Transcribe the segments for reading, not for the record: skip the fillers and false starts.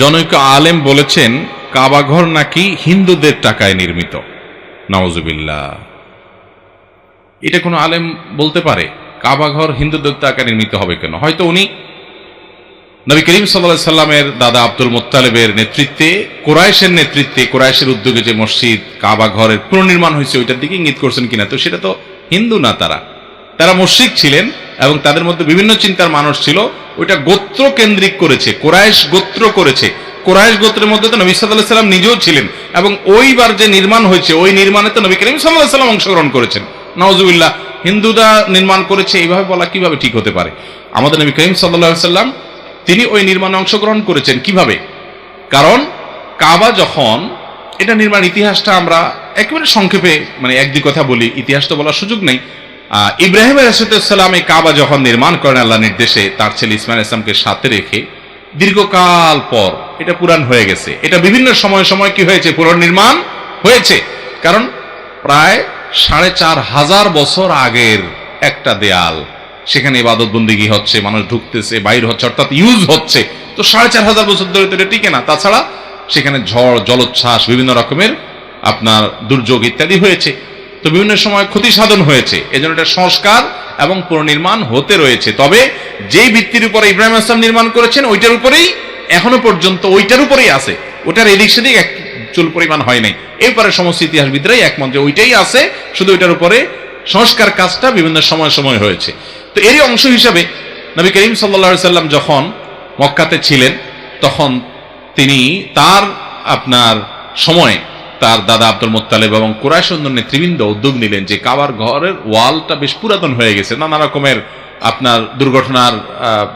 জনৈক আলেম বলেছেন কাবাঘর নাকি হিন্দুদের টাকায় নির্মিত। নাউজুবিল্লাহ। এটা কোনো আলেম বলতে পারে? কাবাঘর হিন্দুদের টাকায় নির্মিত হবে কেন? হয়তো উনি নবী করিম সাল্লাল্লাহু আলাইহি সাল্লামের দাদা আব্দুল মুত্তালিবের নেতৃত্বে, কুরাইশের নেতৃত্বে, কুরাইশের উদ্যোগে যে মসজিদ কাবা ঘরের পুনর্নির্মাণ হয়েছে ওইটার দিকে ইঙ্গিত করছেন কিনা। তো সেটা তো হিন্দু না, তারা মুশরিক ছিলেন এবং তাদের মধ্যে বিভিন্ন চিন্তার মানুষ ছিল। ওইটা গোত্র কেন্দ্রিক করেছে, কুরাইশ গোত্র করেছে। কুরাইশ গোত্রের মধ্যে তো নবী সাল্লাল্লাহু আলাইহি সাল্লাম নিজেও ছিলেন এবং ওইবার যে নির্মাণ হয়েছে ওই নির্মাণে তো নবী করিম সাল্লাল্লাহু আলাইহি সাল্লাম অংশগ্রহণ করেছেন। নাউজুবিল্লাহ। হিন্দুরা নির্মাণ করেছে এইভাবে বলা কিভাবে ঠিক হতে পারে? আমাদের নবী করিম সাল্লাল্লাহু আলাইহি সাল্লাম তিনি ওই নির্মাণে অংশগ্রহণ করেছেন। কিভাবে? কারণ কাবা যখন, এটা নির্মাণ ইতিহাসটা আমরা একেবারে সংক্ষেপে এক দুই কথা বলি, ইতিহাস তো বলার সুযোগ নেই। ইব্রাহিম আলাইহিস সালাম এই কাবা যখন নির্মাণ করেন আল্লাহর নির্দেশে, তার ছেলে ইসমাইল ইসলামকে সাথে রেখে, দীর্ঘকাল পর এটা পুরান হয়ে গেছে। এটা বিভিন্ন সময় কি হয়েছে? পুনর্নির্মাণ হয়েছে। কারণ প্রায় ৪,৫০০ বছর আগের একটা দেয়াল, সেখানে ইবাদত বন্দেগী হচ্ছে, মানুষ ঢুকতেছে, বাইর হচ্ছে, অর্থাৎ ইউজ হচ্ছে। তো ৪,৫০০ বছর ধরে তো এটা টিকে না। তাছাড়া সেখানে ঝড়, জলোচ্ছ্বাস, বিভিন্ন রকমের আপনার দুর্যোগ ইত্যাদি হয়েছে। তো বিভিন্ন সময় ক্ষতি সাধন হয়েছে। এজন্য এটা সংস্কার এবং পুনর্নির্মাণ হতে রয়েছে। তবে যেই ভিত্তির উপরে ইব্রাহিম আলাইহিস সালাম নির্মাণ করেছেন ওইটার উপরেই এখনো পর্যন্ত ওইটার উপরেই আছে। ওটার এদিক সেদিক এক চুল পরিমাণ হয় নাই। এরপরে সমস্ত ইতিহাসবিদরাই একমত যে ওইটাই আছে, শুধু ওইটার উপরে সংস্কার কাজটা বিভিন্ন সময় হয়েছে। তো এরই অংশ হিসাবে নবী করিম সাল্লাল্লাহু আলাইহি সাল্লাম যখন মক্কাতে ছিলেন তখন তিনি তার সময়ে তার দাদা আব্দুল মুত্তালিব এবং কুরাইশ নেতৃবৃন্দ উদ্যোগ নিলেন যে কাবার ঘরের ওয়ালটা বেশ পুরাতন হয়ে গেছে, নানা রকমের দুর্ঘটনার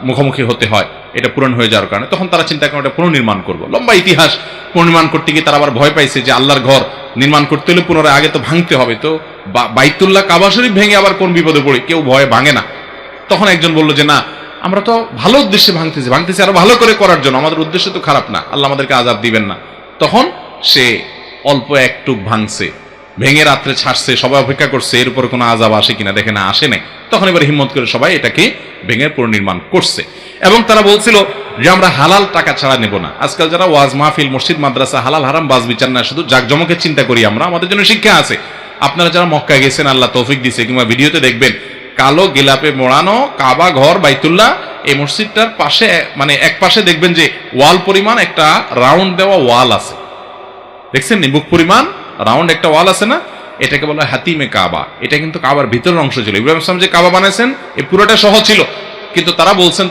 মুখোমুখি হতে হয় এটা পূরণ হয়ে যাওয়ার কারণে। তখন তারা চিন্তা করেন এটা পুনর্নির্মাণ করবো। লম্বা ইতিহাস। পুনর্নির্মাণ করতে গিয়ে তারা আবার ভয় পাইছে যে আল্লাহর ঘর নির্মাণ করতে হলে পুনরায় আগে তো ভাঙতে হবে। তো বাইতুল্লাহ কাবা শরীফ ভেঙে আবার কোন বিপদে পড়ে? কেউ ভয়ে ভাঙে না। তখন একজন বলল যে না, আমরা তো ভালো উদ্দেশ্যে ভাঙতেছি আরো ভালো করে করার জন্য, আমাদের উদ্দেশ্য তো খারাপ না, আল্লাহ আমাদেরকে আযাব দিবেন না। তখন সে অল্প একটু ভাঙছে, ভেঙে রাত্রে ছাড়ছে, সবাই অপেক্ষা করছে এর উপর কোনো আযাব আসে কিনা, দেখে না আসে নাই। তখন এবার হিম্মত করে সবাই এটাকে ভেঙে পুনর্নির্মাণ করছে। এবং তারা বলছিল যে আমরা হালাল টাকা ছাড়া নেব না। আজকাল যারা ওয়াজ মাহফিল, মসজিদ, মাদ্রাসা হালাল হারাম বাজ বিচার না, শুধু জাকজমকের চিন্তা করি আমরা, আমাদের জন্য শিক্ষা আছে। আপনারা যারা মক্কায় গেছেন, আল্লাহ তৌফিক দিছে, কিংবা ভিডিওতে দেখবেন কালো গিলাপে মোড়ানো কাবা ঘর বাইতুল্লাহ, এই মসজিদটার পাশে এক পাশে দেখবেন যে ওয়াল পরিমাণ একটা রাউন্ড দেওয়া ওয়াল আছে। দেখছেন নি? বুক পরিমাণ রাউন্ড একটা ওয়াল আছে না? এটাকে বলা হয় হাতিমে কাবা। এটা কিন্তু কাবার ভিতরের অংশ ছিল। ইব্রাহিম সালাম যে কাবা বানাইছেন এই পুরোটা সহ ছিল। কিন্তু তারা বলছেন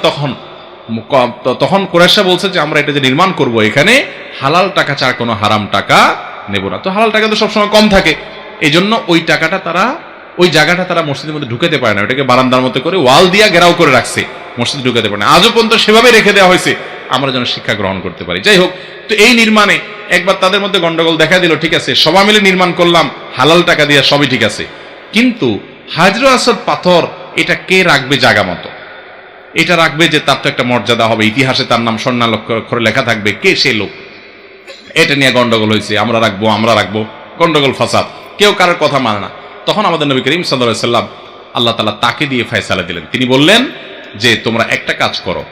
তখন কুরাইশরা বলছে যে আমরা এটা যে নির্মাণ করব এখানে হালাল টাকা ছাড়া কোনো হারাম টাকা নেব না। তো হালাল টাকা তো সবসময় কম থাকে, এই জন্য ওই জায়গাটা তারা মসজিদের মধ্যে ঢুকাতে পারে না। ওটাকে বারান্দার মতো করে ওয়াল দিয়া ঘেরাও করে রাখছে, মসজিদে ঢুকাতে পারে না। আজও পর্যন্ত সেভাবে রেখে দেওয়া হয়েছে আমরা যেন শিক্ষা গ্রহণ করতে পারি। যাই হোক, তো এই নির্মাণে একবার তাদের মধ্যে গন্ডগোল দেখা দিল। ঠিক আছে, সবাই মিলে নির্মাণ করলাম হালাল টাকা দিয়ে, সবই ঠিক আছে, কিন্তু হাজর আসদ পাথর এটা কে রাখবে জায়গা মতো? এটা রাখবে যে তার তো একটা মর্যাদা হবে, ইতিহাসে তার নাম স্বর্ণাক্ষরে লেখা থাকবে, কে সে লোক? এটা নিয়ে গন্ডগোল হয়েছে, আমরা রাখবো, গন্ডগোল ফাসাদ, কেউ কারোর কথা মানে না। তখন আমাদের নবী করিম সাল্লাল্লাহু আলাইহি সাল্লাম আল্লাহ তাআলা তাকে দিয়ে ফয়সালা দিলেন। তিনি বললেন যে তোমরা একটা কাজ করো,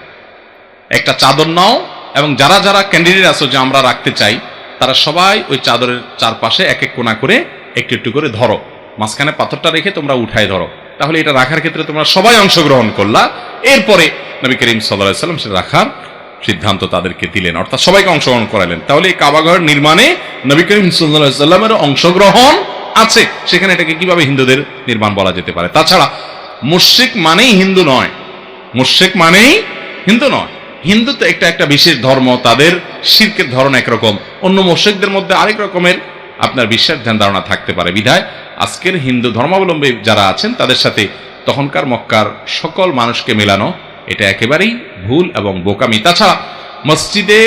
একটা চাদর নাও এবং যারা যারা ক্যান্ডিডেট আছো যে আমরা রাখতে চাই, তারা সবাই ওই চাদরের চারপাশে এক এক কোণা করে একটু একটু করে ধরো, মাঝখানে পাথরটা রেখে তোমরা উঠায় ধরো। তাহলে এটা রাখার ক্ষেত্রে তোমরা সবাই অংশগ্রহণ করলা। এরপরে নবী করিম সাল্লাল্লাহু আলাইহি সাল্লাম সেটা রাখার সিদ্ধান্ত তাদেরকে দিলেন, অর্থাৎ সবাইকে অংশগ্রহণ করালেন। তাহলে এই কাবাঘর নির্মাণে নবী করিম সাল্লাল্লাহু আলাইহি সাল্লামের অংশগ্রহণ আছে। সেখানে এটাকে কিভাবে হিন্দুদের নির্মাণ বলা যেতে পারে? তাছাড়া মুশরিক মানেই হিন্দু নয়, হিন্দু তো একটা বিশেষ ধর্ম, তাদের শিরকের ধরন একরকম, অন্য মুশরিকদের মধ্যে আরেক রকমের আপনার বিশ্বাস ধ্যান ধারণা থাকতে পারে। বিধায় আজকের হিন্দু ধর্মাবলম্বী যারা আছেন তাদের সাথে তখনকার মক্কার সকল মানুষকে মেলানো এটা একেবারেই ভুল এবং বোকামি। তাছাড়া মসজিদে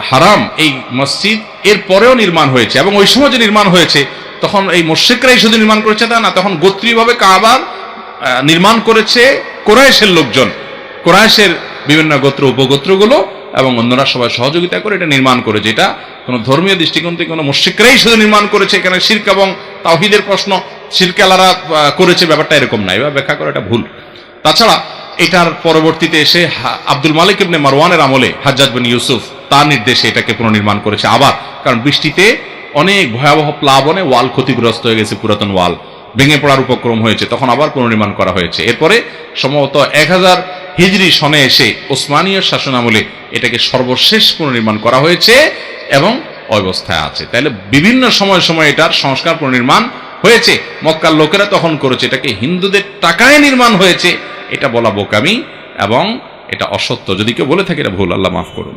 হারাম, এই মসজিদ এর পরেও নির্মাণ হয়েছে এবং ওই সময় যে নির্মাণ হয়েছে তখন এই মুশরিকরাই শুধু নির্মাণ করেছে তা না, তখন গোত্রীয়ভাবে কাবার নির্মাণ করেছে কুরাইশের লোকজন, কুরাইশের বিভিন্ন গোত্র উপগোত্রগুলো এবং অন্যরা সবাই সহযোগিতা করে এটা নির্মাণ করেছে। এটা কোনো ধর্মীয় দৃষ্টিকোণ থেকে কোনো মুশরিকরাই শুধু নির্মাণ করেছে, এখানে শিরক এবং তাওহীদের প্রশ্ন, শিরক আলারা করেছে, ব্যাপারটা এরকম না, এবার ব্যাখ্যা করা এটা ভুল। তাছাড়া এটার পরবর্তীতে এসে আব্দুল মালিক ইবনে মারওয়ানের আমলে হাজ্জাজ বিন ইউসুফ তার নির্দেশে এটাকে পুনর্নির্মাণ করেছে আবার, কারণ বৃষ্টিতে অনেক ভয়াবহ প্লাবনে ওয়াল ক্ষতিগ্রস্ত হয়ে গেছে, পুরাতন ওয়াল ভেঙে পড়ার উপক্রম হয়েছে, তখন আবার পুনর্নির্মাণ করা হয়েছে। এরপরে সম্ভবত 1000 হিজরি সনে এসে ওসমানীয় শাসনামলে এটাকে সর্বশেষ পুনর্নির্মাণ করা হয়েছে এবং অবস্থায় আছে। তাহলে বিভিন্ন সময় সময় এটার সংস্কার পুনর্নির্মাণ হয়েছে। মক্কার লোকেরা তখন করেছে, এটাকে হিন্দুদের টাকায় নির্মাণ হয়েছে, এটা বলা বোকামি এবং এটা অসত্য। যদি কেউ বলে থাকে এটা ভুল, আল্লাহ মাফ করুন।